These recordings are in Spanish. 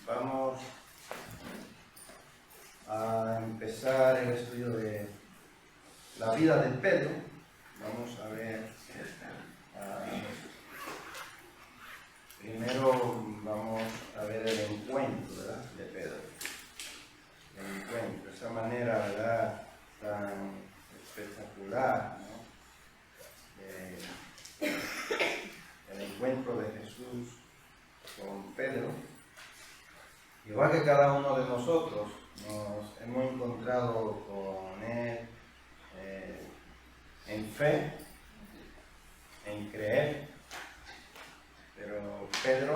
Vamos a empezar el estudio de la vida de Pedro. Vamos a ver, primero vamos a ver el encuentro, ¿verdad?, de Pedro. El encuentro, esa manera, ¿verdad?, tan espectacular, ¿no?, el encuentro de Jesús con Pedro. Igual que cada uno de nosotros nos hemos encontrado con Él en fe, en creer, pero Pedro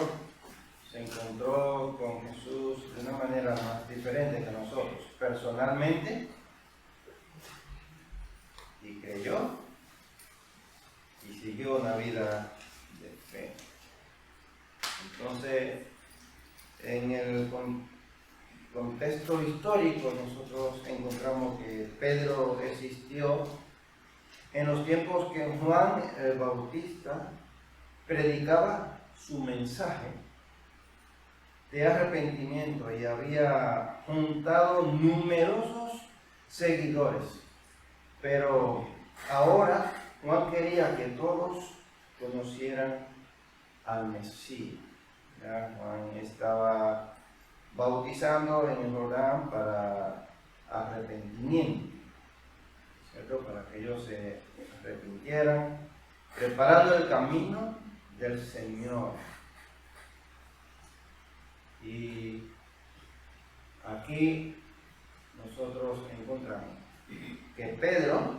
se encontró con Jesús de una manera más diferente que nosotros, personalmente, y creyó y siguió una vida de fe. Entonces, en el contexto histórico nosotros encontramos que Pedro existió en los tiempos que Juan el Bautista predicaba su mensaje de arrepentimiento y había juntado numerosos seguidores. Pero ahora Juan quería que todos conocieran al Mesías. Ya, Juan estaba bautizando en el Jordán para arrepentimiento, ¿cierto?, para que ellos se arrepintieran, preparando el camino del Señor. Y aquí nosotros encontramos que Pedro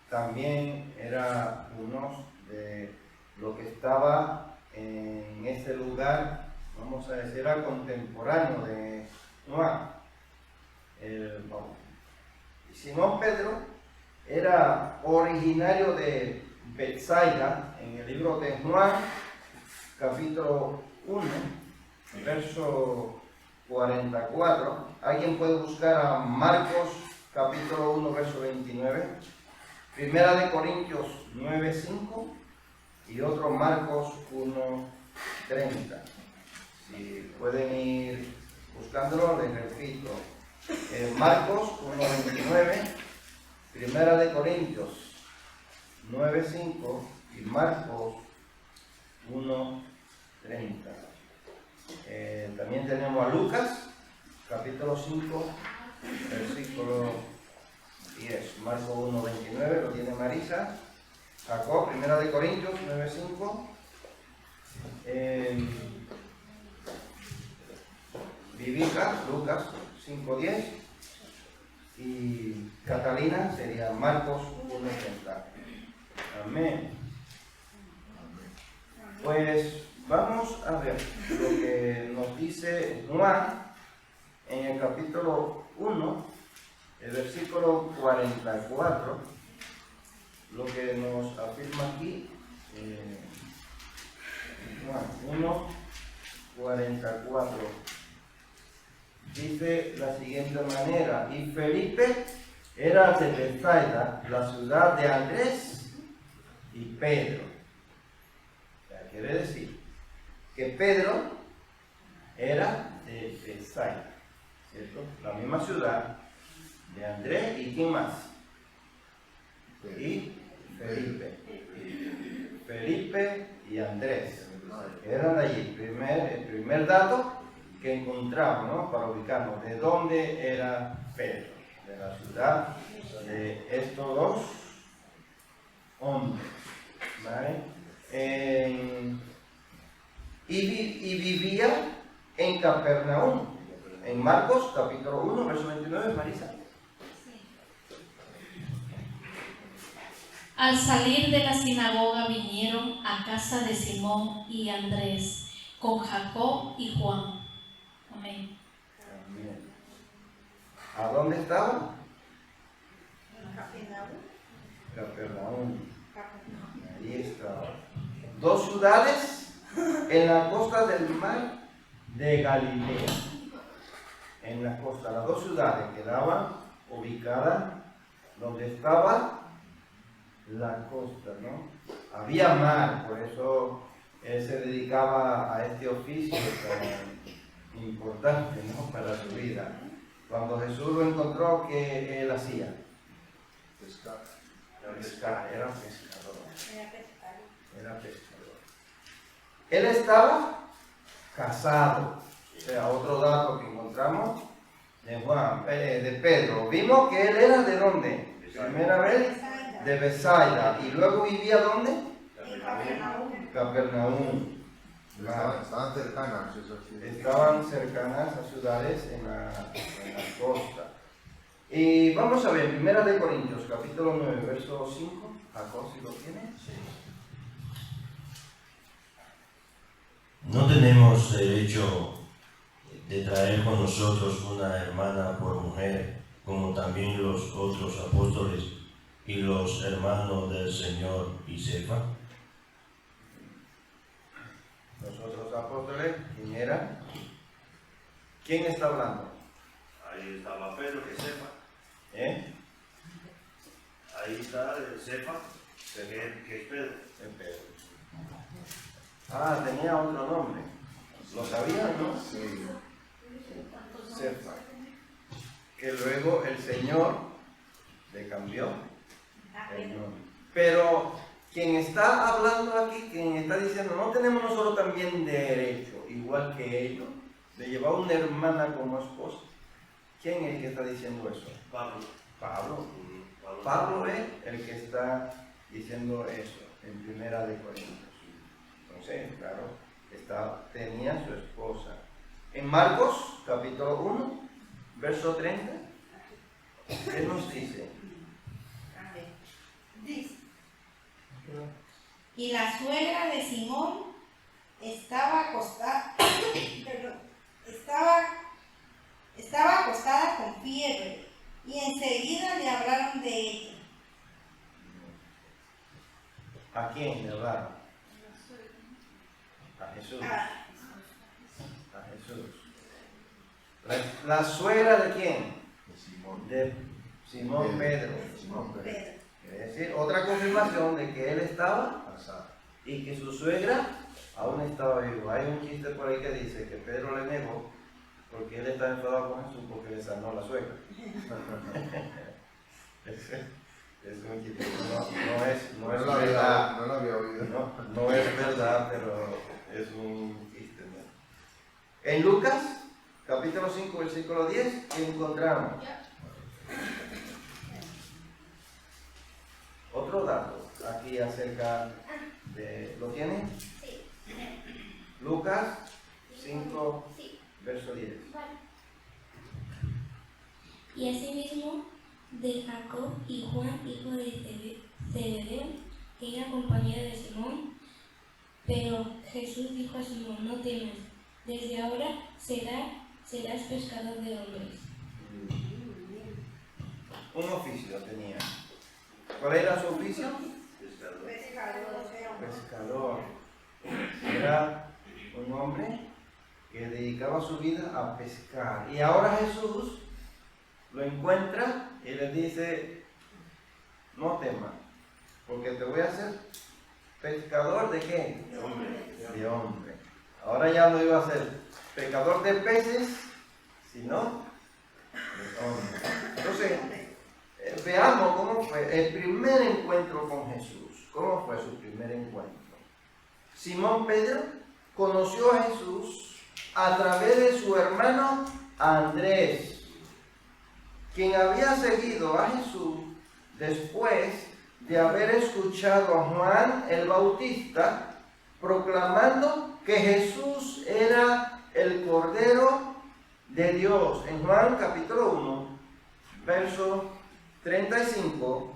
también era uno de lo que estaba en ese lugar, vamos a decir, era contemporáneo de Juan el Bautista. Y Simón Pedro era originario de Betsaida. En el libro de Juan, capítulo 1, verso 44. ¿Alguien puede buscar a Marcos, capítulo 1, verso 29? Primera de Corintios 9:5 y otro Marcos 1:30. Si pueden ir buscándolo, les repito. Marcos 1:29, Primera de Corintios 9:5 y Marcos 1:30. También tenemos a Lucas, capítulo 5, versículo 10. Marcos 1:29, lo tiene Marisa. Jacob, Primera de Corintios 9:5. Vivica, Lucas 5:10. Y Catalina sería Marcos 1:30. Amén. Pues vamos a ver lo que nos dice Juan en el capítulo 1, el versículo 44, lo que nos afirma aquí, Juan 1:44, dice la siguiente manera: y Felipe era de Betsaida, la ciudad de Andrés y Pedro. O sea, quiere decir que Pedro era de Betsaida, ¿cierto?, la misma ciudad de Andrés y ¿quién más? Y Felipe. Felipe y Andrés eran de allí. El primer dato que encontramos, ¿no?, para ubicarnos de dónde era Pedro, de la ciudad de estos dos hombres, ¿vale? Y vivía en Capernaum. En Marcos capítulo 1, verso 29, Marisa. Al salir de la sinagoga vinieron a casa de Simón y Andrés, con Jacob y Juan. Amén. Amén. ¿A dónde estaban? Capernaum. Ahí estaba. Dos ciudades en la costa del mar de Galilea. En la costa, las dos ciudades quedaban ubicadas donde estaba la costa, ¿no? Había mar, por eso Él se dedicaba a este oficio tan importante, ¿no?, para su vida. Cuando Jesús lo encontró, ¿qué él hacía? Pescar. Era pescador. Él estaba casado. O sea, otro dato que encontramos de Pedro. Vimos que él era ¿de dónde? Primera vez de Bethsaida. Y luego vivía ¿dónde? Capernaum. Estaban cercanas esas ciudades. Estaban cercanas a ciudades en la costa. Y vamos a ver, Primera de Corintios, capítulo 9, verso 5. Jacob, si lo tiene. No tenemos derecho de traer con nosotros una hermana por mujer, como también los otros apóstoles y los hermanos del Señor y Cefa. Los otros apóstoles, ¿quién era? ¿Quién está hablando? Ahí estaba Pedro, que sepa. Ahí está el Cefa, que es Pedro. El Pedro. Ah, tenía otro nombre. ¿Lo sabían, no? Sí. Cefa. Que luego el Señor le cambió el nombre. Pero quien está hablando aquí, quien está diciendo, no tenemos nosotros también derecho, igual que ellos, de llevar una hermana como esposa. ¿Quién es el que está diciendo eso? Pablo. Pablo. Pablo es el que está diciendo eso en Primera de Corintios. Entonces, claro, tenía su esposa. En Marcos, capítulo 1, verso 30, ¿qué nos dice? Dice: y la suegra de Simón estaba acostada, estaba acostada con fiebre, y enseguida le hablaron de ella. ¿A quién le hablaron? A Jesús. A Jesús. ¿La suegra de quién? De Simón Pedro. Quiere decir, otra confirmación de que él estaba casado y que su suegra aún estaba viva. Hay un chiste por ahí que dice que Pedro le negó porque él está enfadado con Jesús porque le sanó la suegra. Es un chiste, no es verdad. No lo había oído. No es verdad, pero es un chiste, ¿no? En Lucas, capítulo 5, versículo 10, ¿qué encontramos? Otro dato aquí acerca de... ¿Lo tienen? Sí. Lucas 5, Sí. verso 10. Vale. Y asimismo de Jacob y Juan, hijo de Zebedeo, que era compañero de Simón. Pero Jesús dijo a Simón: no temas, desde ahora serás pescador de hombres. Un oficio tenía. ¿Cuál era su oficio? Pescador. Era un hombre que dedicaba su vida a pescar. Y ahora Jesús lo encuentra y le dice: no temas, porque te voy a hacer pescador ¿de qué? De hombre. Ahora ya no iba a ser pescador de peces, sino de hombre. Entonces, veamos cómo fue el primer encuentro con Jesús. ¿Cómo fue su primer encuentro? Simón Pedro conoció a Jesús a través de su hermano Andrés, quien había seguido a Jesús después de haber escuchado a Juan el Bautista proclamando que Jesús era el Cordero de Dios. En Juan capítulo 1, verso 35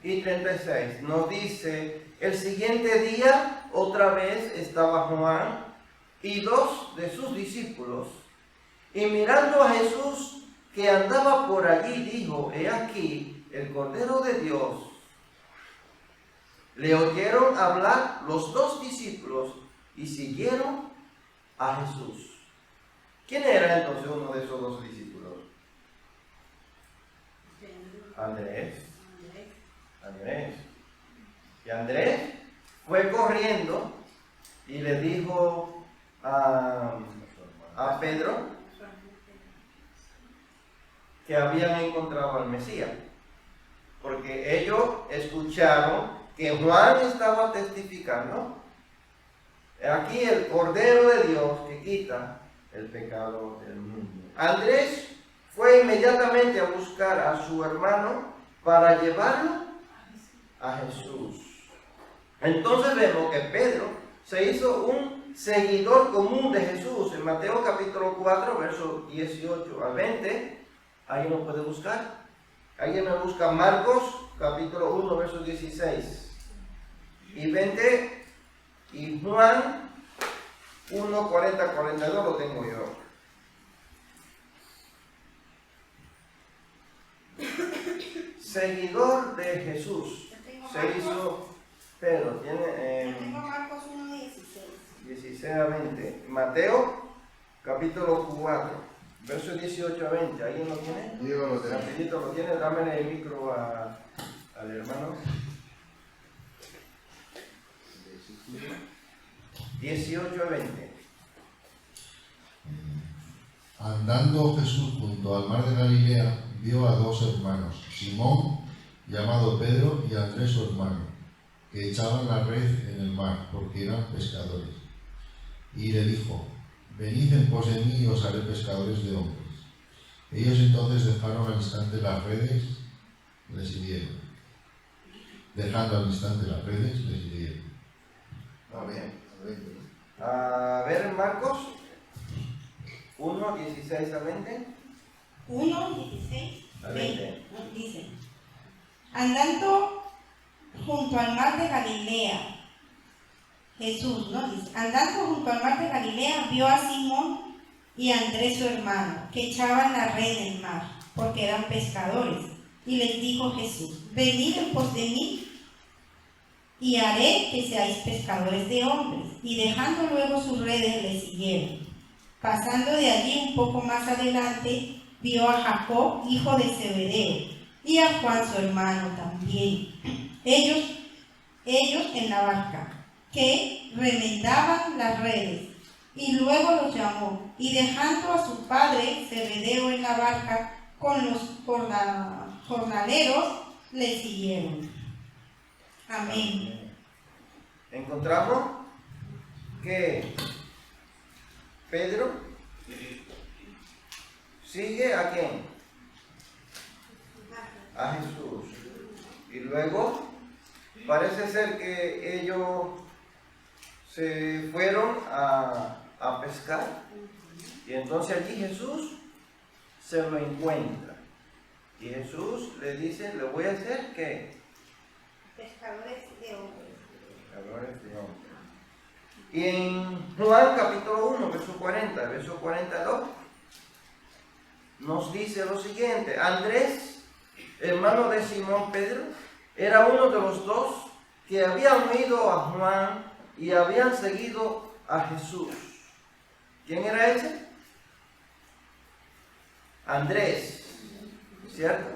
y 36 nos dice: el siguiente día otra vez estaba Juan y dos de sus discípulos, y mirando a Jesús que andaba por allí, dijo: he aquí el Cordero de Dios. Le oyeron hablar los dos discípulos y siguieron a Jesús. ¿Quién era entonces uno de esos dos discípulos? Andrés. Y Andrés fue corriendo y le dijo a Pedro que habían encontrado al Mesías, porque ellos escucharon que Juan estaba testificando: aquí el Cordero de Dios que quita el pecado del mundo. Andrés fue inmediatamente a buscar a su hermano para llevarlo a Jesús. Entonces vemos que Pedro se hizo un seguidor común de Jesús. En Mateo capítulo 4, versos 18 al 20, ¿alguien lo puede buscar? ¿Alguien me busca Marcos capítulo 1, versos 16 y 20? Y Juan 1, 40, 42 lo tengo yo. Seguidor de Jesús. Yo tengo Se Marcos. hizo Pedro, Yo tiene tengo Marcos 1:16. 16 a 20. Mateo capítulo 4, versos 18 a 20. ¿Alguien lo tiene? Diego lo tiene. Rapidito lo tiene, dame el micro al hermano. 18 a 20. Andando Jesús junto al mar de Galilea, vio a dos hermanos, Simón, llamado Pedro, y Andrés su hermano, que echaban la red en el mar, porque eran pescadores. Y le dijo: venid en pos de mí y os haré pescadores de hombres. Ellos entonces dejaron al instante las redes, le siguieron. Dejando al instante las redes, le siguieron. Amén. Amén. A ver, Marcos 1, 16 a 20. 1:16 A 20. Dice: andando junto al mar de Galilea, Jesús, ¿no? Dice: andando junto al mar de Galilea, vio a Simón y a Andrés su hermano, que echaban la red en el mar, porque eran pescadores. Y les dijo Jesús: venid en pos de mí, y haré que seáis pescadores de hombres. Y dejando luego sus redes, le siguieron. Pasando de allí un poco más adelante, vio a Jacob, hijo de Zebedeo, y a Juan su hermano también, ellos en la barca, que remendaban las redes. Y luego los llamó, y dejando a su padre Zebedeo en la barca con los jornaleros, le siguieron. Amén. Encontramos que Pedro sigue a quién? A Jesús. Y luego parece ser que ellos se fueron a pescar. Y entonces allí Jesús se lo encuentra. Y Jesús le dice: le voy a hacer ¿qué? Pescadores de hombres. Pescadores de hombres. Y en Juan capítulo 1, verso 40, verso 42, nos dice lo siguiente: Andrés, hermano de Simón Pedro, era uno de los dos que habían oído a Juan y habían seguido a Jesús. ¿Quién era ese? Andrés, ¿cierto?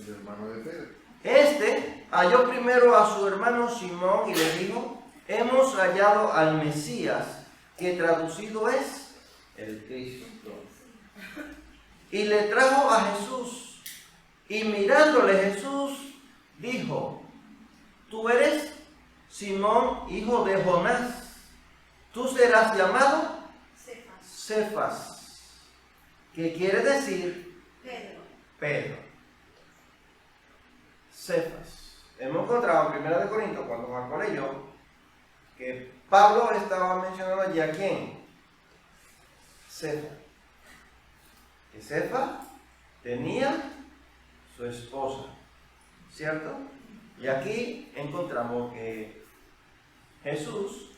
El hermano de Pedro. Este halló primero a su hermano Simón y le dijo: hemos hallado al Mesías, que traducido es el Cristo. Y le trajo a Jesús, y mirándole Jesús dijo: tú eres Simón, hijo de Jonás, tú serás llamado Cefas, que quiere decir Pedro. Cefas. Hemos encontrado en 1 Corintios, cuando Marco leyó, que Pablo estaba mencionando allí a quién. Cefas. Que Cefas tenía su esposa, ¿cierto? Y aquí encontramos que Jesús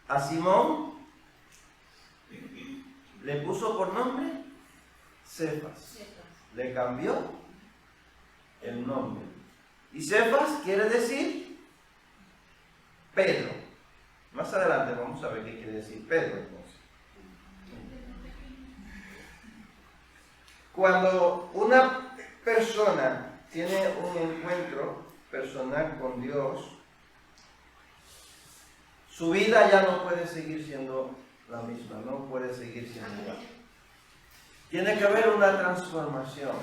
a Simón le puso por nombre Cefas. Le cambió el nombre. Y Cefas quiere decir Pedro. Más adelante vamos a ver qué quiere decir Pedro entonces. Cuando una persona tiene un encuentro personal con Dios, Su vida ya no puede seguir siendo la misma, no puede seguir siendo igual. Tiene que haber una transformación.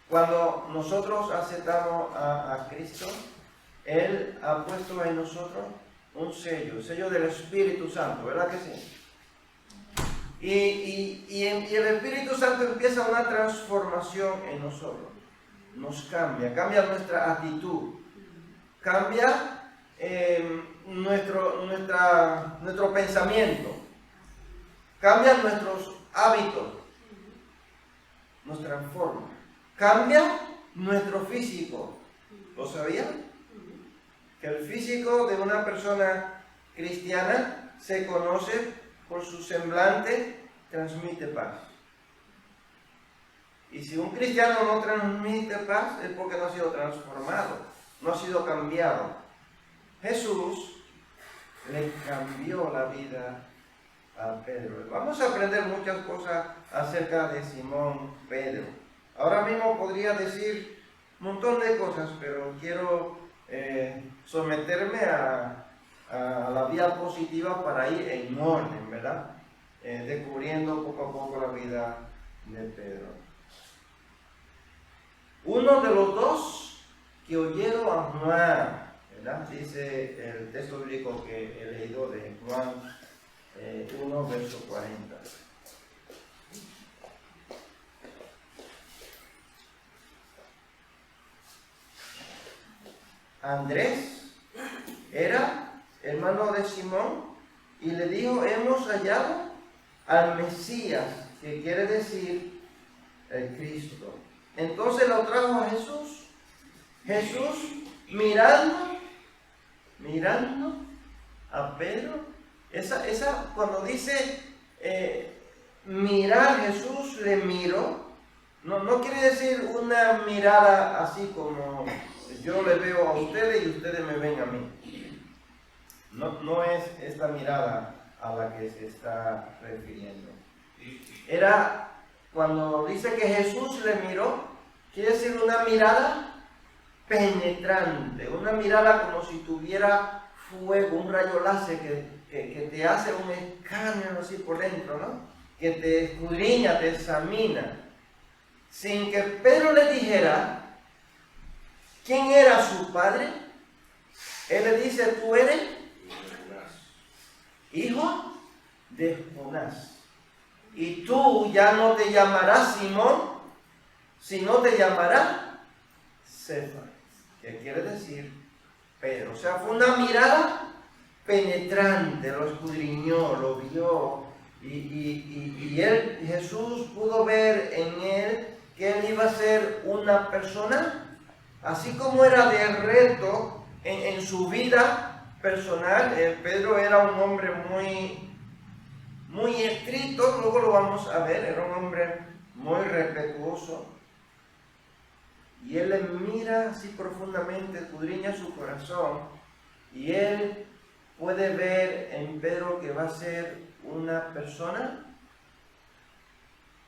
Cuando nosotros aceptamos a Cristo, Él ha puesto en nosotros un sello, el sello del Espíritu Santo, ¿verdad que sí? Y el Espíritu Santo empieza una transformación en nosotros. Nos cambia nuestra actitud, cambia nuestro pensamiento, cambia nuestros hábitos, nos transforma, cambia nuestro físico. ¿Lo sabían? Que el físico de una persona cristiana se conoce por su semblante, transmite paz. Y si un cristiano no transmite paz es porque no ha sido transformado, no ha sido cambiado. Jesús le cambió la vida a Pedro. Vamos a aprender muchas cosas acerca de Simón Pedro. Ahora mismo podría decir un montón de cosas, pero quiero someterme a la vía positiva para ir en orden, ¿verdad? Descubriendo poco a poco la vida de Pedro. Uno de los dos que oyeron a Juan, ¿verdad? Dice el texto bíblico que he leído de Juan 1, verso 40. Andrés era hermano de Simón y le dijo: hemos hallado al Mesías, que quiere decir el Cristo. Entonces lo trajo a Jesús. Jesús mirando a Pedro. Cuando dice mirar, Jesús le miró. No quiere decir una mirada así como yo le veo a ustedes y ustedes me ven a mí. No es esta mirada a la que se está refiriendo. Era cuando dice que Jesús le miró, quiere decir una mirada penetrante, una mirada como si tuviera fuego, un rayo láser que te hace un escáner así por dentro, ¿no? Que te escudriña, te examina, sin que Pedro le dijera quién era su padre. Él le dice: tú eres hijo de Jonás, y tú ya no te llamarás Simón, sino te llamarás Cefas, que quiere decir Pedro. O sea, fue una mirada penetrante, lo escudriñó, lo vio, y Jesús pudo ver en él que él iba a ser una persona, así como era de reto en su vida personal. Pedro era un hombre muy estricto, luego lo vamos a ver, era un hombre muy respetuoso, y él le mira así profundamente, escudriña su corazón, y él puede ver en Pedro que va a ser una persona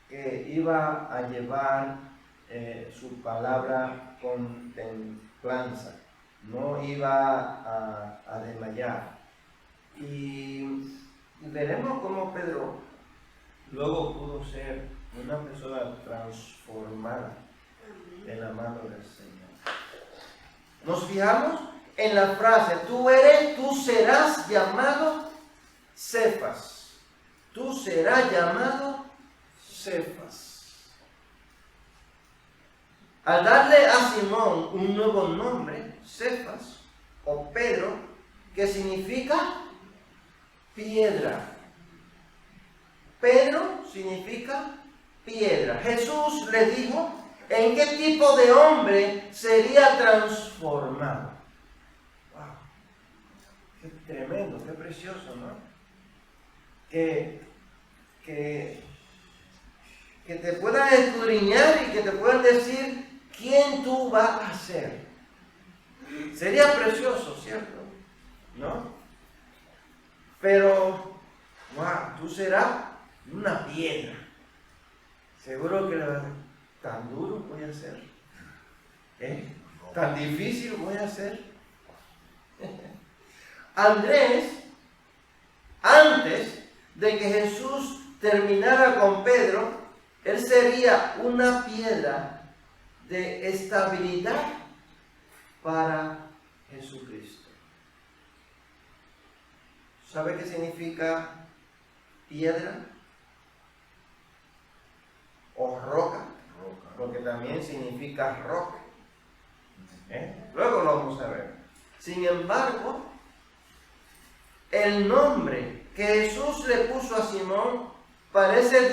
que iba a llevar su palabra con templanza, no iba a desmayar. Y veremos cómo Pedro luego pudo ser una persona transformada de la mano del Señor. Nos fijamos en la frase: tú serás llamado Cefas. Tú serás llamado Cefas. Al darle a Simón un nuevo nombre, Cefas o Pedro, que significa piedra. Pedro significa piedra. Jesús le dijo en qué tipo de hombre sería transformado. ¡Wow! Qué tremendo, qué precioso, ¿no? Que te puedan escudriñar y que te puedan decir quién tú vas a ser. Sería precioso, ¿cierto? ¿No? Pero, wow, tú serás una piedra. Seguro que tan duro voy a ser. Tan difícil voy a ser. Andrés, antes de que Jesús terminara con Pedro, él sería una piedra de estabilidad para Jesucristo. ¿Sabe qué significa piedra? O roca, porque también significa roca. Luego lo vamos a ver. Sin embargo, el nombre que Jesús le puso a Simón parece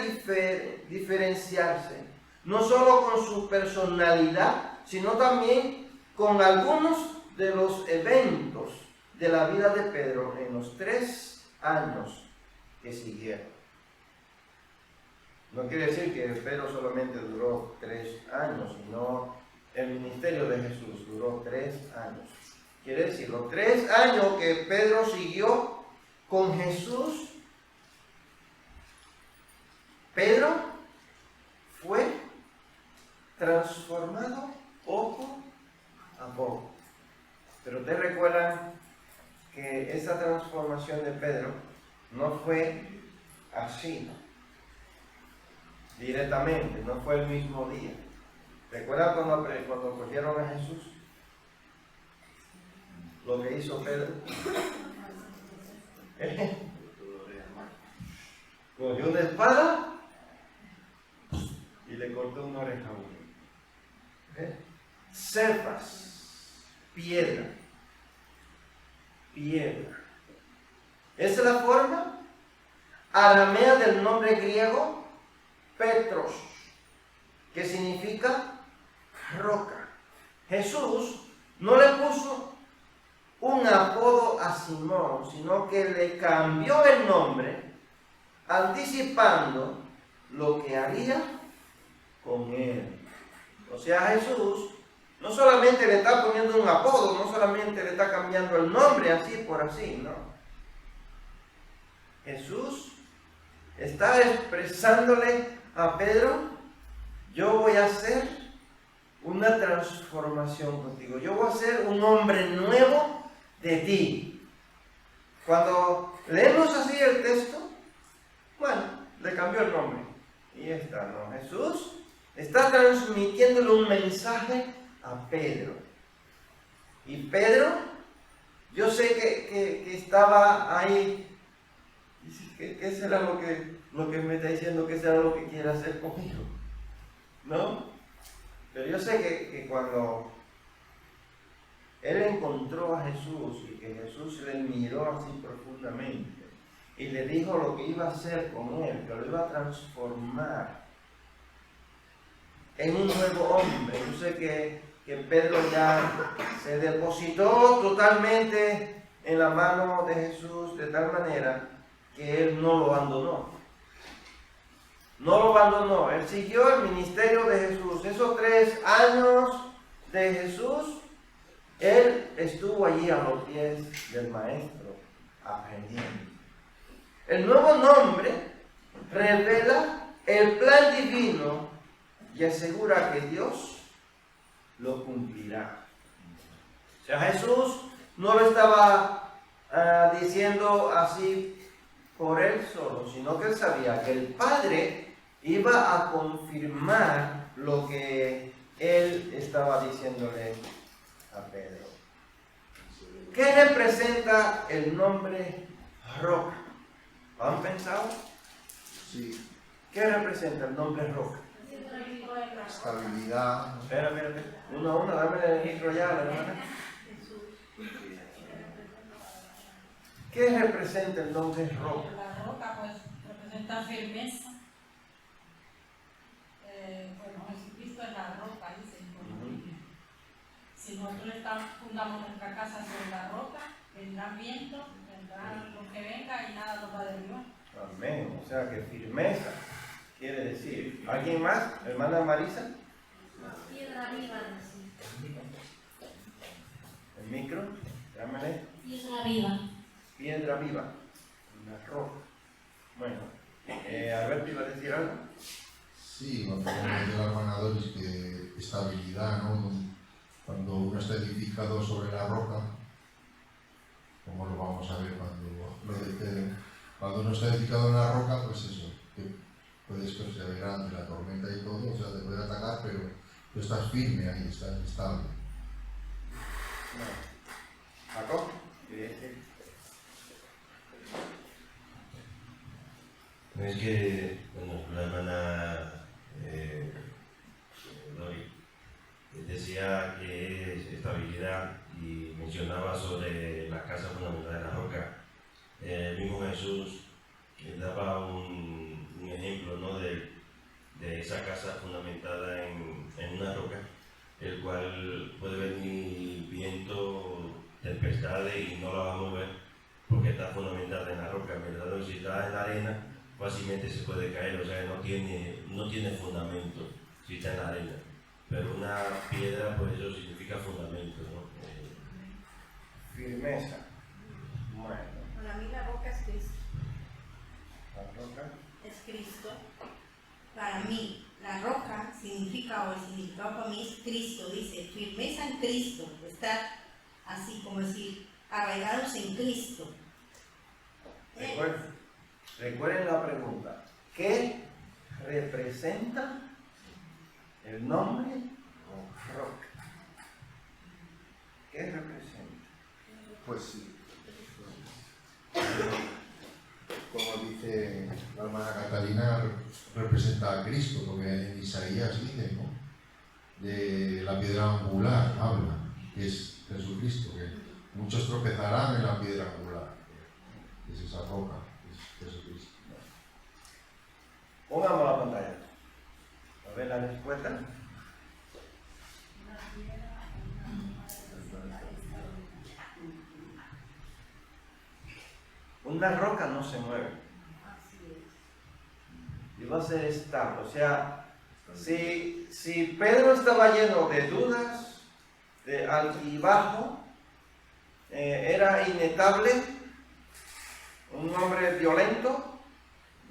diferenciarse, no solo con su personalidad, sino también con algunos de los eventos de la vida de Pedro en los 3 años que siguieron. No quiere decir que Pedro solamente duró 3 años, sino el ministerio de Jesús duró 3 años. Quiere decir, los 3 años que Pedro siguió con Jesús, Pedro fue transformado poco a poco. Pero ustedes recuerdan que esa transformación de Pedro no fue así, directamente, no fue el mismo día. ¿Recuerdan cuando cogieron a Jesús? Lo que hizo Pedro. Cogió una espada y le cortó una oreja a uno. Cefas, piedra. Esa es la forma aramea del nombre griego Petros, que significa roca. Jesús no le puso un apodo a Simón, sino que le cambió el nombre, anticipando lo que haría con él. O sea, Jesús no solamente le está poniendo un apodo, no solamente le está cambiando el nombre así por así, no. Jesús está expresándole a Pedro: yo voy a hacer una transformación contigo, yo voy a ser un hombre nuevo de ti. Cuando leemos así el texto, bueno, le cambió el nombre y está, ¿no? Jesús está transmitiéndole un mensaje a Pedro. Y Pedro, yo sé que estaba ahí. ¿Qué será lo que me está diciendo? ¿Qué será lo que quiere hacer conmigo? ¿No? Pero yo sé que cuando él encontró a Jesús y que Jesús le miró así profundamente y le dijo lo que iba a hacer con él, que lo iba a transformar en un nuevo hombre, yo sé que Pedro ya se depositó totalmente en la mano de Jesús de tal manera que él no lo abandonó. No lo abandonó, él siguió el ministerio de Jesús. Esos 3 años de Jesús, él estuvo allí a los pies del Maestro, aprendiendo. El nuevo nombre revela el plan divino y asegura que Dios lo cumplirá. O sea, Jesús no lo estaba diciendo así por él solo, sino que él sabía que el Padre iba a confirmar lo que él estaba diciéndole a Pedro. ¿Qué representa el nombre roca? ¿Lo han pensado? Sí. ¿Qué representa el nombre roca? Estabilidad. Espera. Uno a uno, dame el registro ya, hermana. ¿Qué representa el nombre roca? La roca, pues, representa firmeza. Bueno, Jesucristo es la roca, dice. Si nosotros fundamos nuestra casa sobre la roca, vendrán vientos, vendrá lo que venga y nada nos va a derribar. Amén. O sea que firmeza quiere decir. ¿Alguien más? ¿Hermana Marisa? Piedra viva. ¿El micro? Llámale. Piedra viva. Piedra viva. Una roca. Bueno. Alberto, ¿iba a decir algo? Sí, cuando decía la hermana Doris que estabilidad, ¿no? Cuando uno está edificado sobre la roca, como lo vamos a ver cuando uno está edificado en la roca, pues eso, que puedes perseverar ante la tormenta y todo, o sea, te puede atacar, pero tú estás firme ahí, estás estable. Jacob, ¿querías decir? Es que, bueno, la hermana Lori decía que es estabilidad y mencionaba sobre la casa fundamental de la roca. El mismo Jesús daba un ejemplo, ¿no?, de esa casa fundamentada en una roca, el cual puede venir viento, tempestades y no la va a mover porque está fundamentada en la roca, ¿verdad? Si está en la arena, fácilmente se puede caer, o sea, no tiene fundamento si está en la arena. Pero una piedra, pues eso significa fundamento, ¿no? Firmeza. Bueno, Para mí la roca es Cristo. la roca. Es Cristo. Para mí, la roca significa, o el significado para mí es Cristo, dice, firmeza en Cristo, estar así como decir, arraigados en Cristo. Recuerden la pregunta. ¿Qué representa el nombre roca? ¿Qué representa? Pues sí. Como dice La hermana Catalina representa a Cristo, porque en Isaías dice, ¿no?, de la piedra angular, habla, que es Jesucristo, que muchos tropezarán en la piedra angular, que es esa roca, que es Jesucristo. Pongamos la pantalla. A ver la respuesta. Una roca no se mueve. Y va a ser estable. O sea, si Pedro estaba lleno de dudas, de altibajo, era inestable, un hombre violento,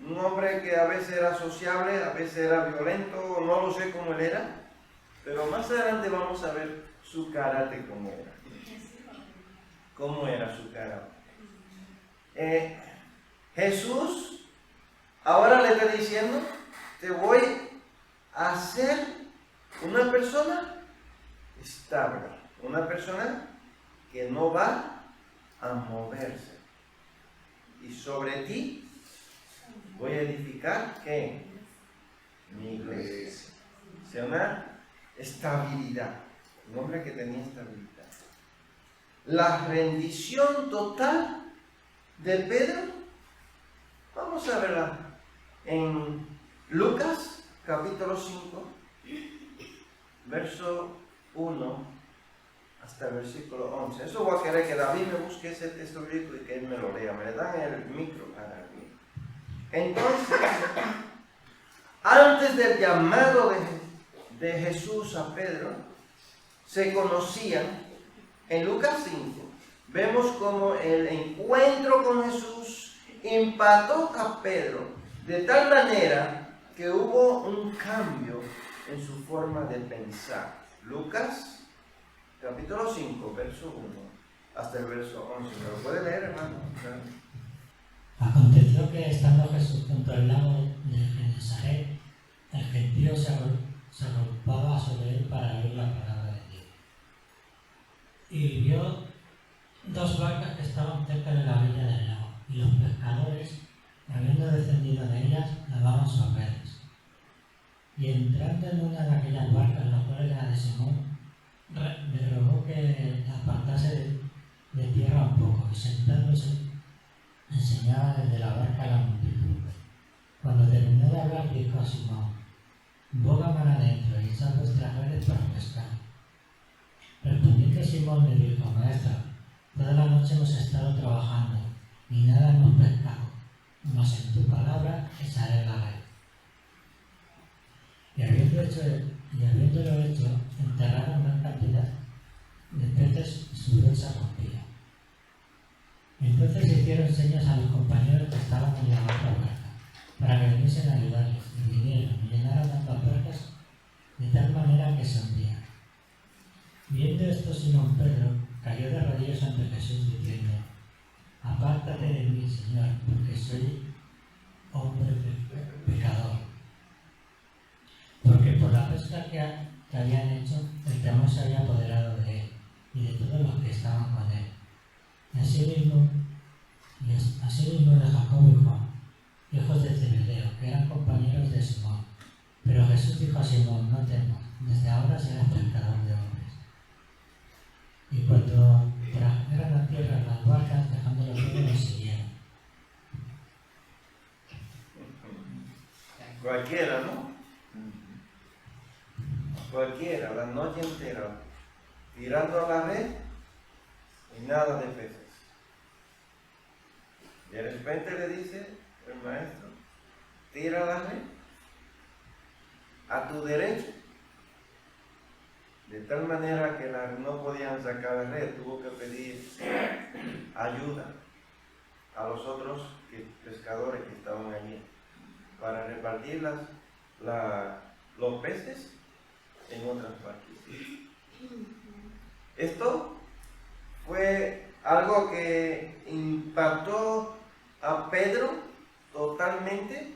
un hombre que a veces era sociable, a veces era violento, no lo sé cómo él era, pero más adelante vamos a ver su carácter cómo era. ¿Cómo era su carácter? Jesús ahora le está diciendo, te voy a hacer una persona estable, una persona que no va a moverse. Y sobre ti voy a edificar, ¿qué? Mi iglesia. O sea, una estabilidad. Un hombre que tenía estabilidad. La rendición total de Pedro, vamos a verla en Lucas capítulo 5, verso 1 hasta el versículo 11. Eso voy a querer que David me busque ese texto bíblico y que él me lo lea. Me le dan el micro a David. Entonces, antes del llamado de Jesús a Pedro, se conocían en Lucas 5. Vemos como el encuentro con Jesús impactó a Pedro de tal manera que hubo un cambio en su forma de pensar. Lucas capítulo 5, verso 1 hasta el verso 11. ¿Me lo puede leer, hermano? Aconteció que estando Jesús junto al lago de Genesaret, el gentío se agolpaba sobre él para oír la palabra de Dios. Y vio dos barcas que estaban cerca de la orilla del lago, y los pescadores, habiendo descendido de ellas, lavaban sus redes. Y entrando en una de aquellas barcas, la cual era de Simón, le rogó que la apartase de tierra un poco, y sentándose, enseñaba desde la barca a la multitud. Cuando terminó de hablar, dijo a Simón: boga mar adentro y echad vuestras redes para pescar. Respondiendo Simón le dijo: Maestro, toda la noche hemos estado trabajando y nada hemos pescado, mas en tu palabra echaré la red. Y habiéndolo hecho, enterraron gran cantidad de peces y su red se rompía. Entonces hicieron señas a los compañeros que estaban en la otra barca, para que viniesen a ayudarles, y vinieron y llenaron ambas barcas de tal manera que se hundían. Viendo esto, Simón Pedro cayó de rodillas ante Jesús diciendo: Señor, porque soy hombre pecador. Porque por la pesca que habían hecho, el temor se había apoderado de él y de todos los que estaban con él. Y asimismo de Jacobo y Juan, hijos de Zebedeo, que eran compañeros de Simón. Pero Jesús dijo a Simón: no temas, desde ahora serás pescador de hombres. Y cuando trajeron a tierra las barcas, dejándolo todo, los siguieron. Cualquiera, ¿no? Cualquiera, la noche entera, tirando a la red y nada de peces. De repente le dice el maestro: tira la red a tu derecha. De tal manera que no podían sacar la red, tuvo que pedir ayuda a los otros pescadores que estaban allí para repartir los peces en otras partes. Esto fue algo que impactó a Pedro totalmente,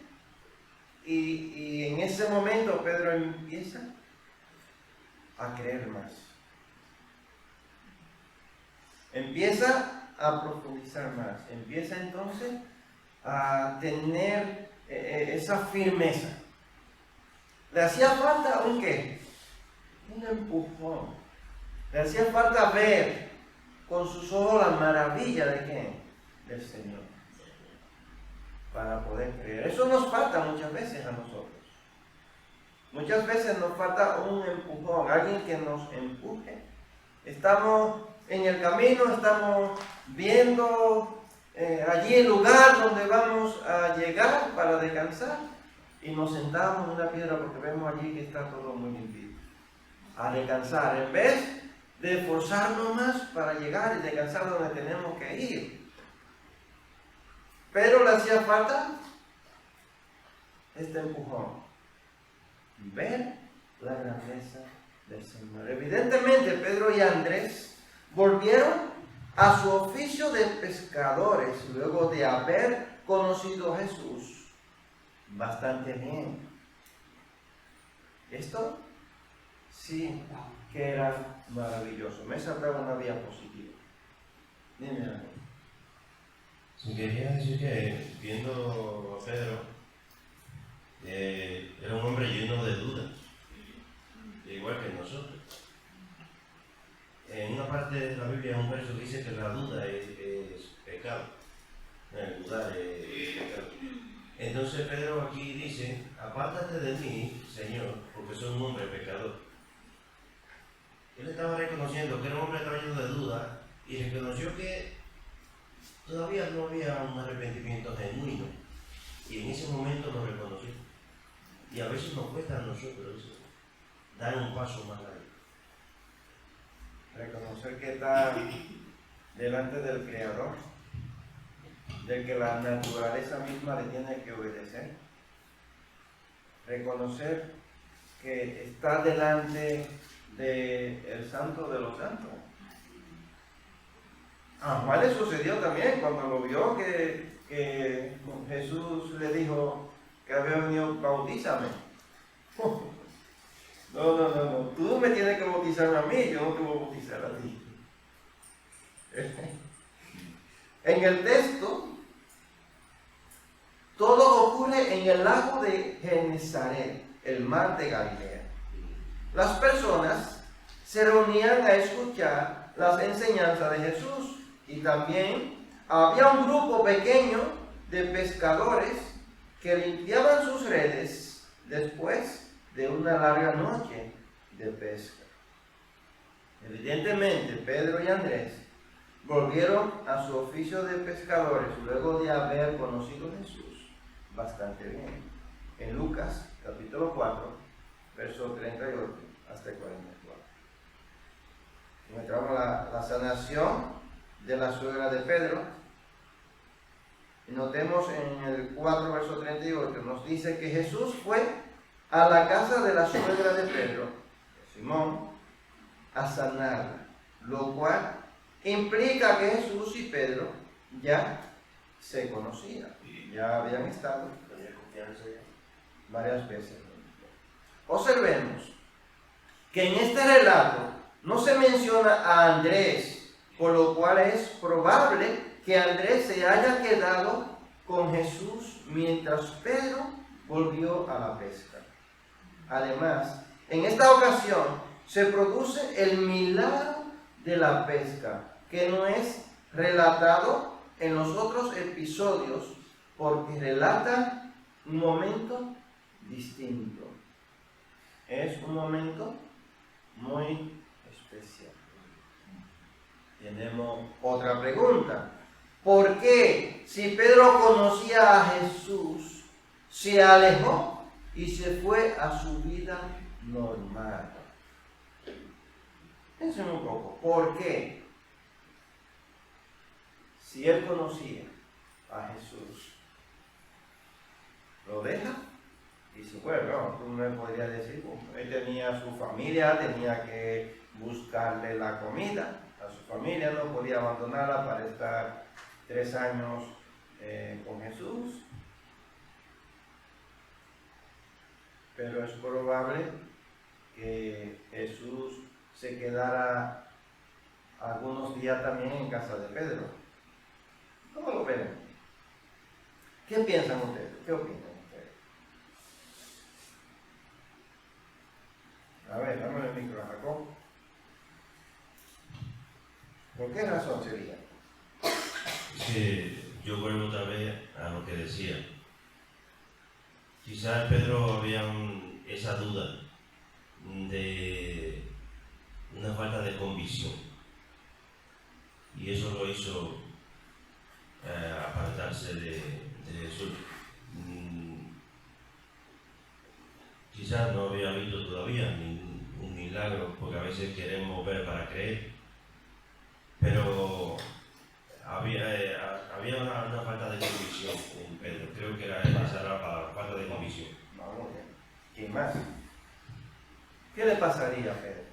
y en ese momento Pedro empieza a creer más. Empieza a profundizar más. Empieza entonces a tener esa firmeza. Le hacía falta un qué? Un empujón. Le hacía falta ver con sus ojos la maravilla de quién? Del Señor. Para poder creer. Eso nos falta muchas veces a nosotros. Muchas veces nos falta un empujón, alguien que nos empuje. Estamos en el camino, estamos viendo allí el lugar donde vamos a llegar para descansar, y nos sentamos en una piedra porque vemos allí que está todo muy limpio. A descansar, en vez de esforzarnos más para llegar y descansar donde tenemos que ir. Pero le hacía falta este empujón. Ver la grandeza del Señor. Evidentemente Pedro y Andrés volvieron a su oficio de pescadores luego de haber conocido a Jesús bastante bien. Esto sí que era maravilloso. Me saltaba una diapositiva. Dime algo. Sí, quería decir que viendo a Pedro, era un hombre lleno de dudas, igual que nosotros. En una parte de la Biblia hay un verso que dice que la duda es pecado. Dudar es pecado. Entonces Pedro aquí dice: apártate de mí, Señor, porque soy un hombre pecador. Él estaba reconociendo que era un hombre que estaba lleno de dudas, y reconoció que todavía no había un arrepentimiento genuino, y en ese momento lo reconoció. Y a veces nos cuesta a nosotros dar un paso más allá. Reconocer que está delante del Creador, del que la naturaleza misma le tiene que obedecer. Reconocer que está delante del Santo de los Santos. A Juan le sucedió también cuando lo vio que Jesús le dijo que había venido: bautízame. No, tú me tienes que bautizar a mí, yo no te voy a bautizar a ti. En el texto, todo ocurre en el lago de Genesaret, el mar de Galilea. Las personas se reunían a escuchar las enseñanzas de Jesús, y también había un grupo pequeño de pescadores que limpiaban sus redes después de una larga noche de pesca. Evidentemente, Pedro y Andrés volvieron a su oficio de pescadores luego de haber conocido a Jesús bastante bien. En Lucas, capítulo 4, verso 38 hasta 44. Encontramos la sanación de la suegra de Pedro. Y notemos en el 4, verso 38, nos dice que Jesús fue a la casa de la suegra de Pedro, Simón, a sanarla, lo cual implica que Jesús y Pedro ya se conocían, ya habían estado Tenía confianza ya. varias veces. Observemos que en este relato no se menciona a Andrés, por lo cual es probable que Andrés se haya quedado con Jesús mientras Pedro volvió a la pesca. Además, en esta ocasión se produce el milagro de la pesca, que no es relatado en los otros episodios porque relata un momento distinto. Es un momento muy especial. Tenemos otra pregunta. ¿Por qué, si Pedro conocía a Jesús, se alejó y se fue a su vida normal? Piensen un poco. ¿Por qué? Si él conocía a Jesús, lo deja y se fue. No, tú me podrías decir, él tenía su familia, tenía que buscarle la comida a su familia, no podía abandonarla para estar 3 años con Jesús. Pero es probable que Jesús se quedara algunos días también en casa de Pedro. ¿Cómo lo ven? ¿Qué piensan ustedes? ¿Qué opinan ustedes? A ver, dame el micro a Jacob. ¿Por qué razón sería? Que yo vuelvo otra vez a lo que decía. Quizás Pedro había esa duda de una falta de convicción y eso lo hizo apartarse de Jesús. Quizás no había visto todavía un milagro, porque a veces queremos ver para creer, pero había una falta de convicción en Pedro. Creo que era esa era la falta de convicción. Vamos bien. ¿Quién más? ¿Qué le pasaría a Pedro?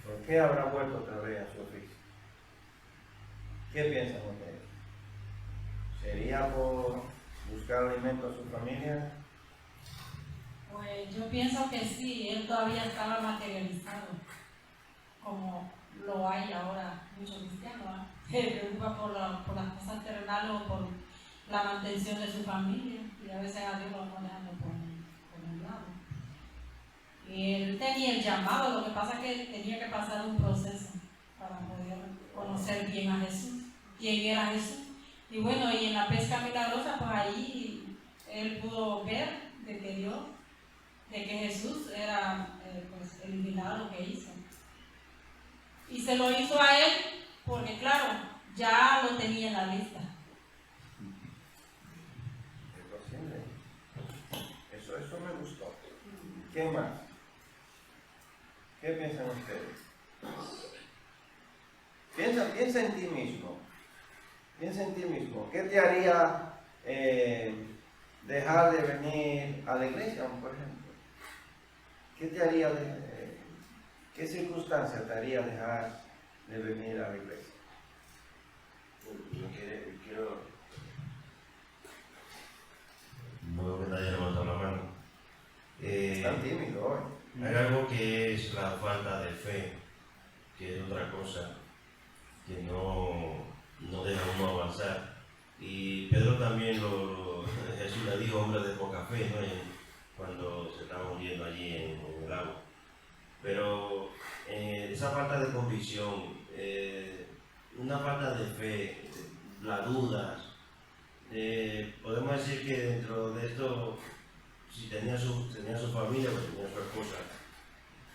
¿Por qué habrá vuelto otra vez a su oficio? ¿Qué piensan ustedes? ¿Sería por buscar alimento a su familia? Pues yo pienso que sí, él todavía estaba materializado, como lo hay ahora muchos cristianos, ¿eh? Se preocupa por las cosas terrenales o por la mantención de su familia, y a veces a Dios lo va dejando por un lado. Y él tenía el llamado, lo que pasa es que tenía que pasar un proceso para poder conocer bien a Jesús, quién era Jesús. Y bueno, y en la pesca milagrosa, pues ahí él pudo ver de que Jesús era pues, el milagro que hizo. Y se lo hizo a él porque, claro, ya lo tenía en la lista. Eso me gustó. ¿Qué más? ¿Qué piensan ustedes? Piensa en ti mismo. Piensa en ti mismo. ¿Qué te haría dejar de venir a la iglesia, por ejemplo? ¿Qué te haría qué circunstancia te haría dejar de venir a la iglesia? Yo quiero. No veo que nadie levanta la mano. Están tímidos hoy. Hay algo que es la falta de fe, que es otra cosa que no deja uno avanzar. Y Pedro también Jesús le dijo hombre de poca fe, ¿no? Cuando se estaba muriendo allí en el agua. Pero esa falta de convicción, una falta de fe, las dudas, podemos decir que dentro de esto, si tenía su familia, pues tenía su esposa,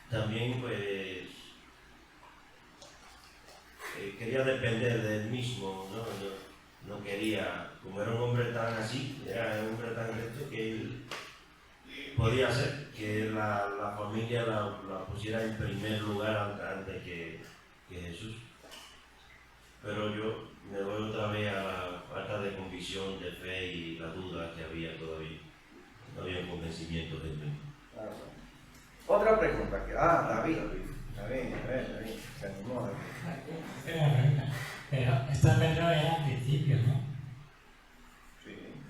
también pues quería depender de él mismo, no quería, como era un hombre tan así, era un hombre tan recto que él podía hacer que la familia la pusiera en primer lugar antes que Jesús. Pero yo me voy otra vez a la falta de convicción, de fe y la duda que había todavía. No había un convencimiento de mí. Otra pregunta. David, se animó. Pero esto Pedro era al principio, ¿no?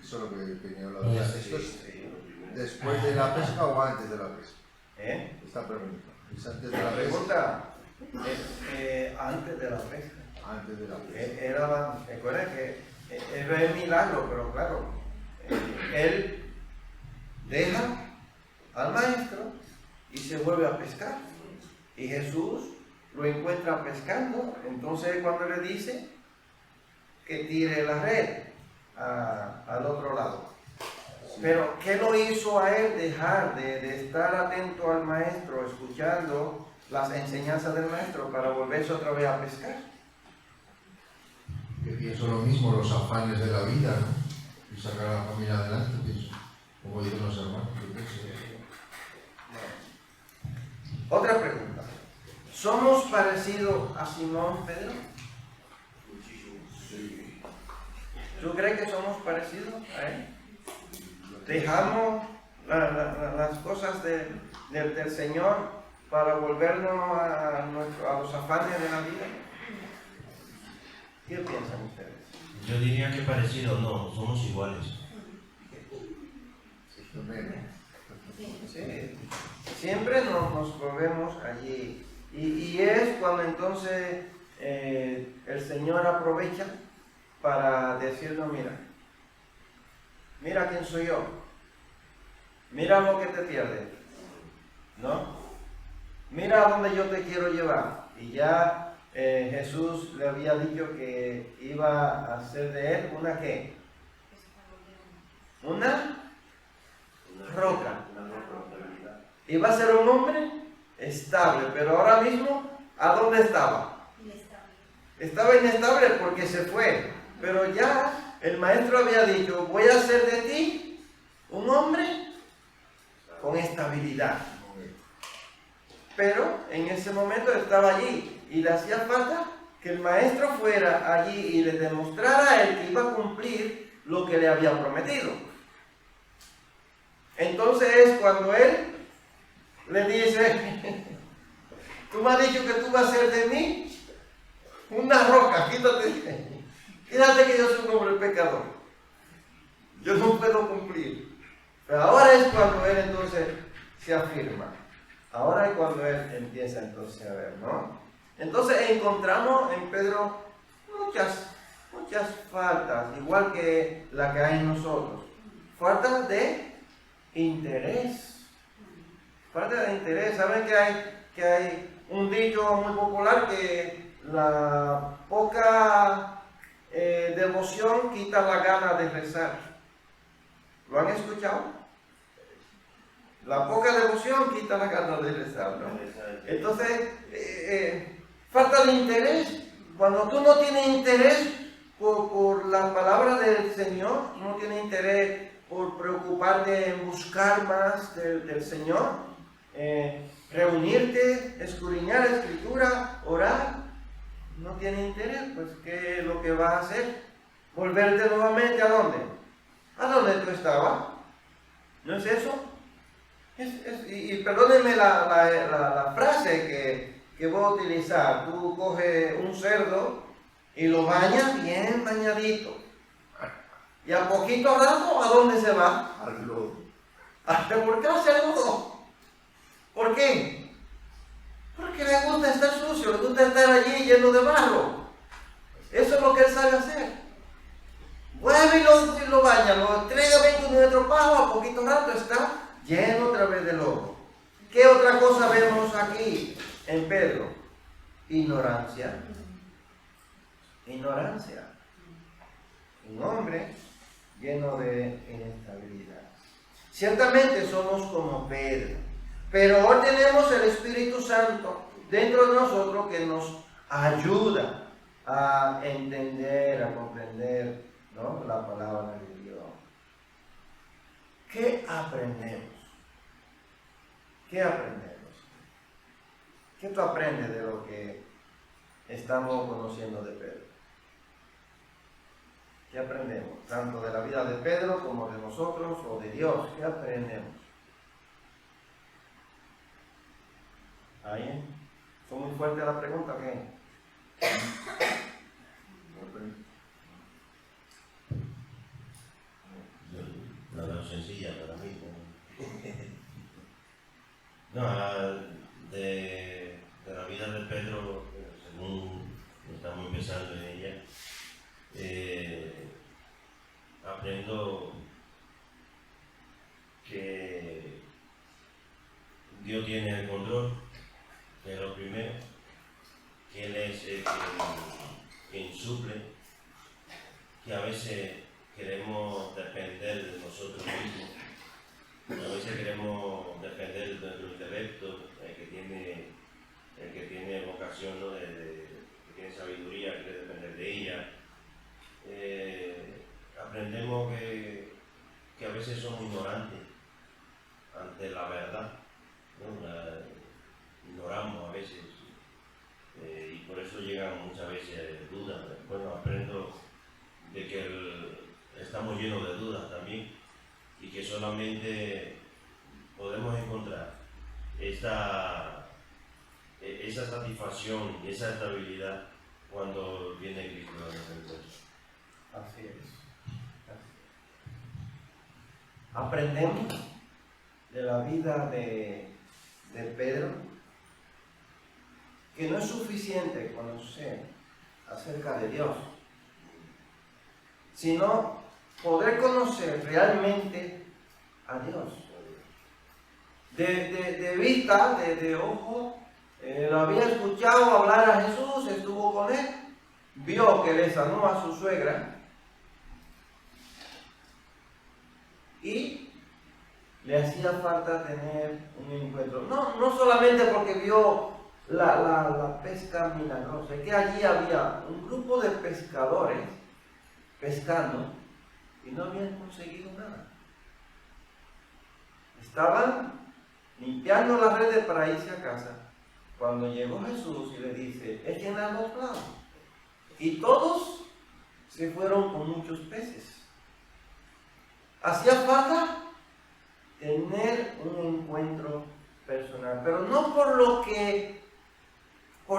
Eso es lo que tenía la Pues duda. sí, ¿Esto es después de la pesca o antes de la pesca? Esta pregunta. ¿Es antes de La la pesca? pregunta antes de la pesca. Antes de la pesca. Recuerda que era el milagro, pero claro, él deja al maestro y se vuelve a pescar. Y Jesús lo encuentra pescando, entonces cuando le dice que tire la red al otro lado. Pero ¿qué lo hizo a él dejar de estar atento al maestro, escuchando las enseñanzas del maestro para volverse otra vez a pescar? Que pienso lo mismo, los afanes de la vida, ¿no? Y sacar a la familia adelante, pienso. Como dicen los hermanos, yo pienso. Otra pregunta. ¿Somos parecidos a Simón Pedro? ¿Tú crees que somos parecidos a él? ¿Dejamos las cosas del Señor para volvernos a los afanes de la vida? ¿Qué piensan ustedes? Yo diría que parecido no, somos iguales. Sí. Siempre nos volvemos allí. Y es cuando entonces el Señor aprovecha para decirnos, mira quién soy yo, mira lo que te pierde, ¿no? Mira a dónde yo te quiero llevar. Y ya Jesús le había dicho que iba a hacer de él una ¿qué? Una roca. Iba a ser un hombre estable, pero ahora mismo, ¿a dónde estaba? Inestable. Estaba inestable porque se fue, pero ya el maestro había dicho, voy a hacer de ti un hombre con estabilidad. Pero en ese momento estaba allí y le hacía falta que el maestro fuera allí y le demostrara a él que iba a cumplir lo que le había prometido. Entonces es cuando él le dice, tú me has dicho que tú vas a hacer de mí una roca, quítate que yo soy un hombre pecador, yo no puedo cumplir. Pero ahora es cuando él entonces se afirma, ahora es cuando él empieza entonces a ver, ¿no? Entonces encontramos en Pedro muchas faltas, igual que la que hay en nosotros, faltas de interés. Falta de interés. ¿Saben que hay un dicho muy popular que la poca devoción quita la gana de rezar? ¿Lo han escuchado? La poca devoción quita la gana de rezar, ¿no? Entonces, falta de interés. Cuando tú no tienes interés por la palabra del Señor, no tienes interés por preocuparte en buscar más del Señor, reunirte, escudriñar la escritura, orar, no tiene interés, pues ¿qué es lo que va a hacer? Volverte nuevamente ¿a dónde? ¿A dónde tú estabas? ¿No es eso? Y perdónenme la frase que voy a utilizar. Tú coges un cerdo y lo bañas bien bañadito. Y a poquito rato, ¿a dónde se va? Al lodo. ¿Por qué hace el lodo? ¿Por qué? Porque le gusta estar sucio, le gusta estar allí lleno de barro. Eso es lo que él sabe hacer. Vuelve y lo baña, lo entrega 20 metros bajo, a poquito rato está lleno otra vez de lodo. ¿Qué otra cosa vemos aquí en Pedro? Ignorancia. Ignorancia. Un hombre lleno de inestabilidad. Ciertamente somos como Pedro, pero hoy tenemos el Espíritu Santo dentro de nosotros que nos ayuda a entender, a comprender, ¿no?, la palabra de Dios. ¿Qué aprendemos? ¿Qué aprendemos? ¿Qué tú aprendes de lo que estamos conociendo de Pedro? ¿Qué aprendemos? Tanto de la vida de Pedro como de nosotros o de Dios. ¿Qué aprendemos? ¿Ahí? ¿Fue muy fuerte la pregunta o qué? aprendo que Dios tiene el control, que es lo primero, que Él es el quien suple, que a veces queremos depender de nosotros mismos, a veces queremos depender de nuestro intelecto, el que tiene vocación, ¿no? que tiene sabiduría, quiere depender de ella. Aprendemos que a veces somos ignorantes ante la verdad, ¿no? Ignoramos a veces, y por eso llegan muchas veces dudas. Bueno, aprendo de que estamos llenos de dudas también, y que solamente podemos encontrar esa satisfacción y esa estabilidad cuando viene Cristo a nuestro encuentro. Así es. Aprendemos de la vida de Pedro que no es suficiente conocer acerca de Dios, sino poder conocer realmente a Dios. De vista, de ojo, lo había escuchado hablar a Jesús, estuvo con él, vio que le sanó a su suegra y le hacía falta tener un encuentro. No solamente porque vio la pesca milagrosa, es que allí había un grupo de pescadores pescando y no habían conseguido nada. Estaban limpiando las redes para irse a casa, cuando llegó Jesús y le dice, echen a los lados. Y todos se fueron con muchos peces. Hacía falta tener un encuentro personal, pero no por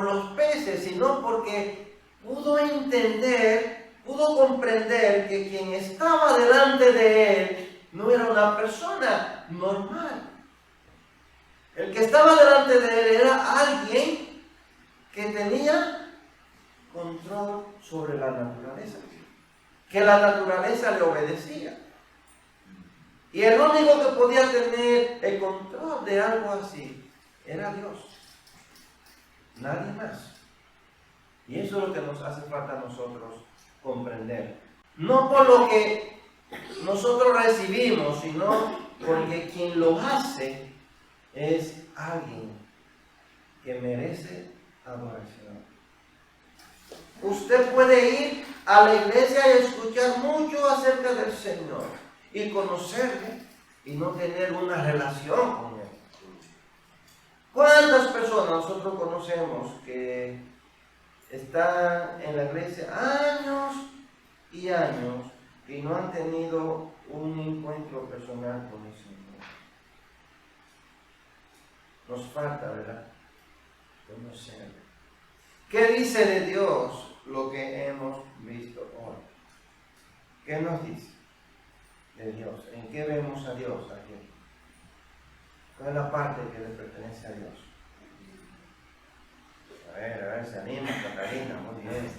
los peces, sino porque pudo entender, pudo comprender que quien estaba delante de él no era una persona normal. El que estaba delante de él era alguien que tenía control sobre la naturaleza, que la naturaleza le obedecía. Y el único que podía tener el control de algo así era Dios, nadie más. Y eso es lo que nos hace falta a nosotros comprender. No por lo que nosotros recibimos, sino porque quien lo hace es alguien que merece adoración. Usted puede ir a la iglesia y escuchar mucho acerca del Señor y conocerle y no tener una relación con Él. ¿Cuántas personas nosotros conocemos que están en la iglesia años y años y no han tenido un encuentro personal con el Señor? Nos falta, ¿verdad? Conocerle. ¿Qué dice de Dios lo que hemos visto hoy? ¿Qué nos dice de Dios? ¿En qué vemos a Dios aquí? ¿Cuál es la parte que le pertenece a Dios? A ver, se anima, Catalina, muy bien.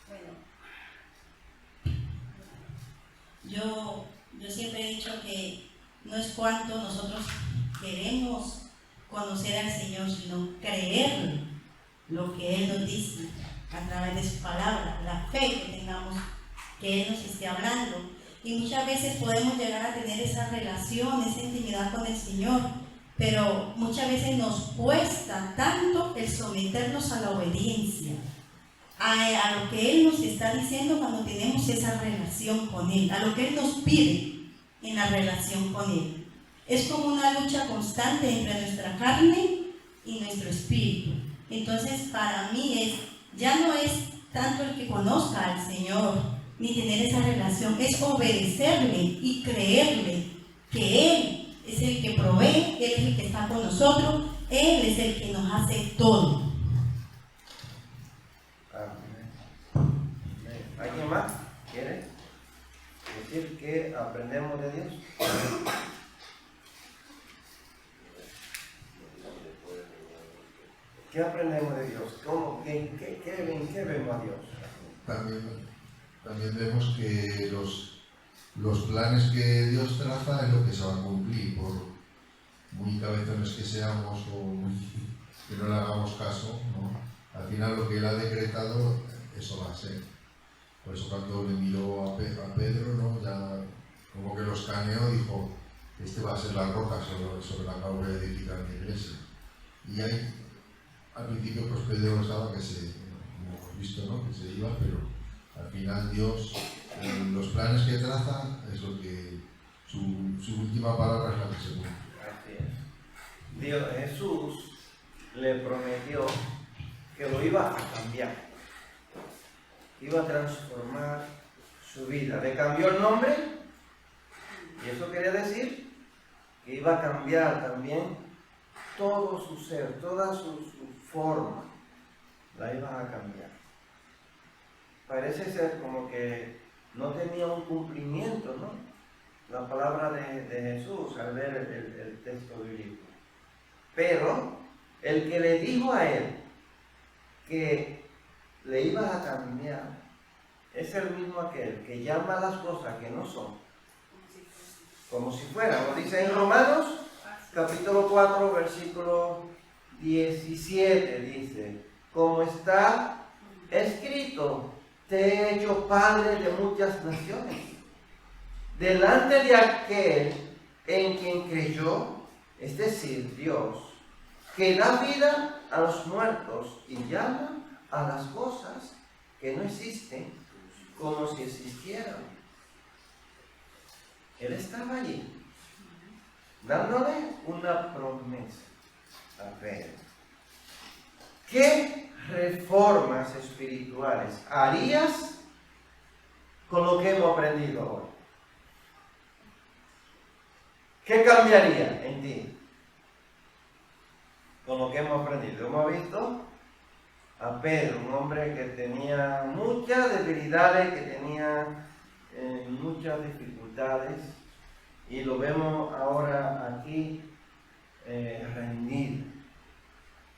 Bueno, yo siempre he dicho que no es cuánto nosotros queremos conocer al Señor, sino creer lo que Él nos dice a través de su palabra, la fe que tengamos, que Él nos esté hablando. Y muchas veces podemos llegar a tener esa relación, esa intimidad con el Señor, pero muchas veces nos cuesta tanto el someternos a la obediencia, a lo que Él nos está diciendo cuando tenemos esa relación con Él, a lo que Él nos pide en la relación con Él. Es como una lucha constante entre nuestra carne y nuestro espíritu. Entonces, para mí ya no es tanto el que conozca al Señor, ni tener esa relación, es obedecerle y creerle que Él es el que provee, Él es el que está con nosotros, Él es el que nos hace todo. ¿Alguien más quiere decir que aprendemos de Dios? ¿Qué aprendemos de Dios? ¿Cómo? ¿Qué ¿En qué vemos a Dios? También vemos que los planes que Dios traza es lo que se va a cumplir, por muy cabezones que seamos o que no le hagamos caso, ¿no? Al final lo que Él ha decretado, eso va a ser. Por eso cuando le miró a Pedro, ¿no? Ya como que lo escaneó, dijo, este va a ser la roca sobre la que voy a edificar mi iglesia. Y ahí, al principio, pues Pedro estaba que como hemos visto, ¿no? Que se iba, pero al final Dios, los planes que traza, es lo que su última palabra es la que se cumple. Así es. Dios, Jesús le prometió que lo iba a cambiar, iba a transformar su vida. Le cambió el nombre, y eso quería decir que iba a cambiar también todo su ser, toda su forma, la iba a cambiar. Parece ser como que no tenía un cumplimiento, ¿no? La palabra de Jesús al ver el texto bíblico. Pero el que le dijo a él que le iba a cambiar es el mismo aquel que llama las cosas que no son como si fueran. Lo dice en Romanos capítulo 4 versículo 17, dice, como está escrito, te he hecho padre de muchas naciones, delante de aquel en quien creyó, es decir, Dios, que da vida a los muertos y llama a las cosas que no existen como si existieran. Él estaba allí, dándole una promesa a Pedro. ¿Qué reformas espirituales harías con lo que hemos aprendido hoy? ¿Qué cambiaría en ti con lo que hemos aprendido? Hemos visto a Pedro, un hombre que tenía muchas debilidades, que tenía muchas dificultades, y lo vemos ahora aquí rendido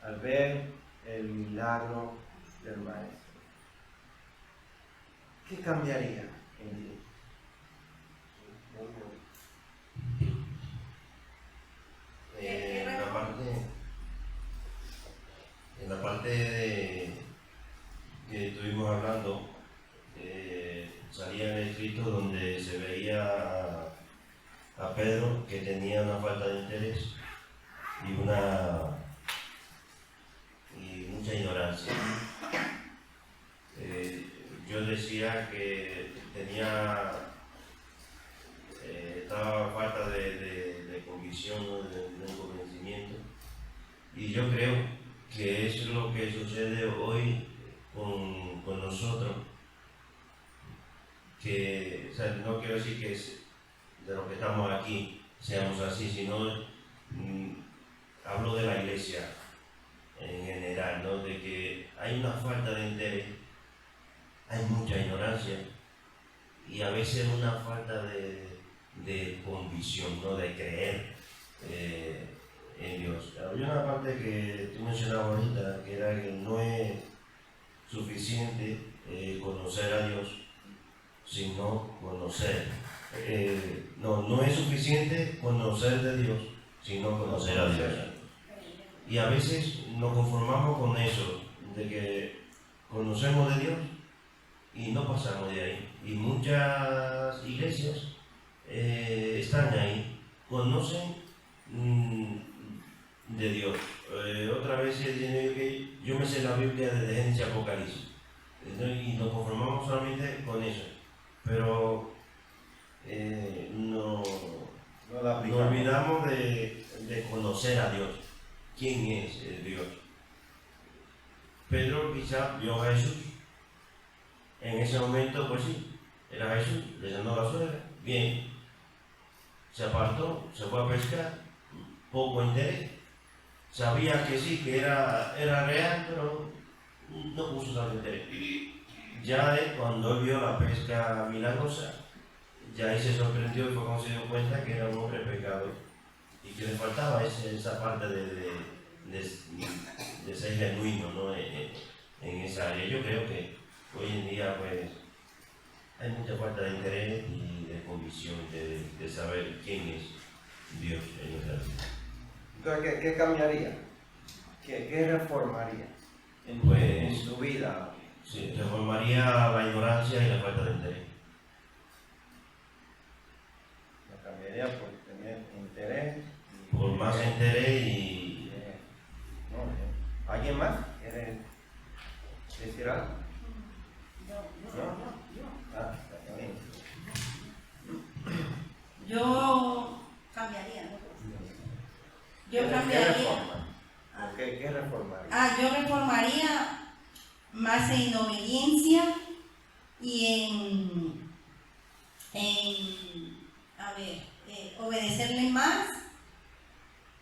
al ver el milagro del Maestro. ¿Qué cambiaría en ti? En la parte que estuvimos hablando, salía el escrito donde se veía a Pedro que tenía una falta de interés y mucha ignorancia. Yo decía que estaba falta de convicción, de convencimiento, y yo creo que eso es lo que sucede hoy con nosotros, que, o sea, no quiero decir que de los que estamos aquí seamos así, sino hablo de la iglesia en general, ¿no? De que hay una falta de interés, hay mucha ignorancia y a veces una falta de convicción, ¿no? De creer en Dios. Había una parte que tú mencionabas ahorita, que era que no es suficiente conocer a Dios, sino conocer. No es suficiente conocer de Dios, sino conocer a Dios. Y a veces nos conformamos con eso, de que conocemos de Dios y no pasamos de ahí. Y muchas iglesias están ahí, conocen de Dios. Otra vez que yo me sé la Biblia desde Génesis a Apocalipsis, y nos conformamos solamente con eso, pero no olvidamos de conocer a Dios. ¿Quién es Dios? Pedro quizá vio a Jesús. En ese momento, pues sí, era Jesús, le sanó la suegra, bien. Se apartó, se fue a pescar, poco interés. Sabía que sí, que era real, pero no puso tanto interés. Ya cuando él vio la pesca milagrosa, ya ahí se sorprendió y fue cuando se dio cuenta que era un hombre pecador y que le faltaba esa parte de ser genuino, ¿no? En esa necesaria. Yo creo que hoy en día pues hay mucha falta de interés y de convicción de saber quién es Dios en nuestra vida. Entonces, ¿qué cambiaría? ¿Qué reformaría en Pues, tu vida? sí, reformaría la ignorancia y la falta de interés. Lo cambiaría por tener interés. Por más interés y... ¿Alguien más quiere decir algo? ¿No? Ah, está bien. Yo cambiaría, ¿no? Yo ¿Qué cambiaría. reforma? ¿Qué reformaría? Yo reformaría más en obediencia y obedecerle más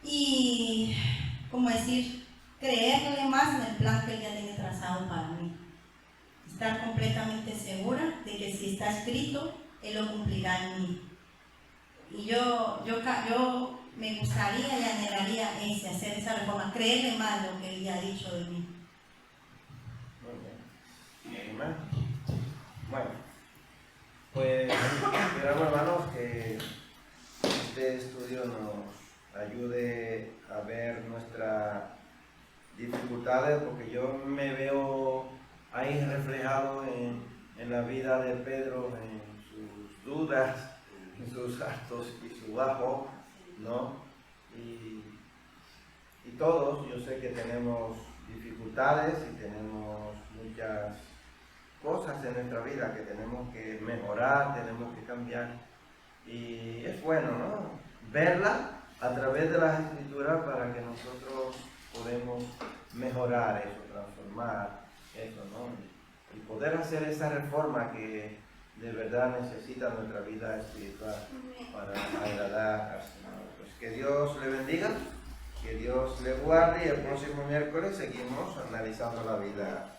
y, como decir, creerle más en el plan que él ya tiene trazado para mí. Estar completamente segura de que si está escrito, él lo cumplirá en mí. Y yo me gustaría y anhelaría hacer esa reforma, creerle más lo que él ya ha dicho de mí. Muy bien. ¿Alguien más? Bueno, pues esperamos, hermanos, que este estudio nos ayude a ver nuestras dificultades, porque yo me veo ahí reflejado en la vida de Pedro, en sus dudas, en sus altos y sus bajos, ¿no? Y todos, yo sé que tenemos dificultades y tenemos muchas cosas en nuestra vida que tenemos que mejorar, tenemos que cambiar. Y es bueno, ¿no? Verla a través de las Escrituras para que nosotros podemos mejorar eso, transformar eso, ¿no? Y poder hacer esa reforma que de verdad necesita nuestra vida espiritual para agradar al Señor. Pues que Dios le bendiga, que Dios le guarde, y el próximo miércoles seguimos analizando la vida